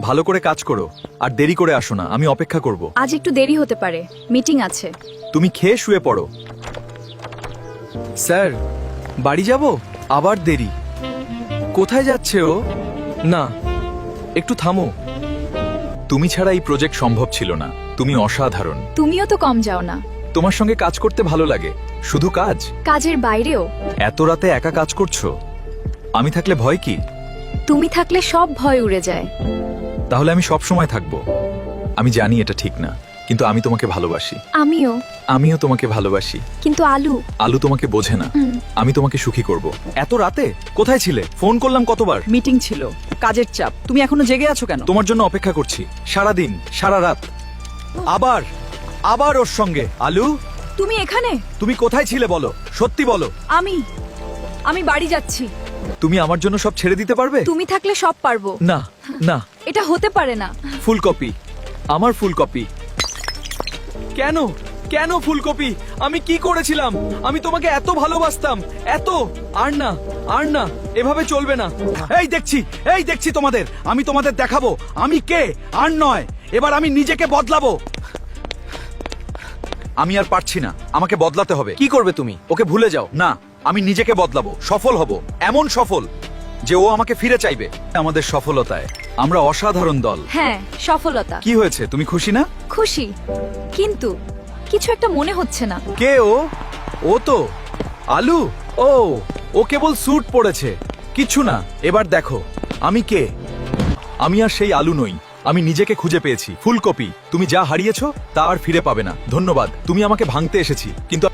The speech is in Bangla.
ভালো করে কাজ করো আর দেরি করে আসো না, আমি অপেক্ষা করব। আজ একটু দেরি হতে পারে, মিটিং আছে। তুমি খেয়ে শুয়ে পড়ো। স্যার, বাড়ি যাব? আবার দেরি। কোথায় যাচ্ছে ও? না, একটু থামো। তুমি ছাড়া এই প্রজেক্ট সম্ভব ছিল না। তুমি অসাধারণ। তুমিও তো কম যাও না। তোমার সঙ্গে কাজ করতে ভালো লাগে। শুধু কাজ? কাজের বাইরেও। এত রাতে একা কাজ করছো? আমি থাকলে ভয় কি? তুমি থাকলে সব ভয় উড়ে যায়। তাহলে আমি সব সময় থাকবো। আমি জানি এটা ঠিক না, কিন্তু আমি তোমাকে ভালোবাসি। আমিও। আমিও তোমাকে ভালোবাসি। কিন্তু আলু। আলু তোমাকে বোঝে না। আমি তোমাকে সুখী করব। এত রাতে কোথায় ছিলে? ফোন করলাম কতবার। মিটিং ছিল, কাজের চাপ। তুমি এখনো জেগে আছো কেন? তোমার জন্য অপেক্ষা করছি, সারা দিন সারা রাত। আবার আবার ওর সঙ্গে। আলু, তুমি এখানে? তুমি কোথায় ছিলে বলো, সত্যি বলো। আমি বাড়ি যাচ্ছি। তুমি আমার জন্য সব ছেড়ে দিতে পারবে? তুমি থাকলে সব পারবো। না না, এটা হতে পারে না। ফুলকপি, আমার ফুলকপি। কেন কেন ফুলকপি? আমি কি করেছিলাম? আমি তোমাকে এত ভালোবাসতাম, এত। আর না, আর না, এভাবে চলবে না। এই দেখছি তোমাদের। আমি তোমাদের দেখাবো আমি কে। আর নয়, এবার আমি নিজেকে বদলাবো। আমি আর পারছি না, আমাকে বদলাতে হবে। কি করবে তুমি? ওকে ভুলে যাও। না, আমি নিজেকে বদলাবো, সফল হব, এমন সফল যে ও আমাকে ফিরে চাইবে। আমাদের সফলতায় আমরা অসাধারণ দল। হ্যাঁ, সফলতা। কি হয়েছে, তুমি খুশি না? খুশি, কিন্তু কিছু একটা মনে হচ্ছে না। কে ও? ও তো আলু। ও কেবল স্যুট পরেছে, কিছু না। এবার দেখো আমি কে। আমি আর সেই আলু নই, আমি নিজেকে খুঁজে পেয়েছি। ফুলকপি, তুমি যা হারিয়েছো তা আর ফিরে পাবে না। ধন্যবাদ, তুমি আমাকে ভাঙতে এসেছি, কিন্তু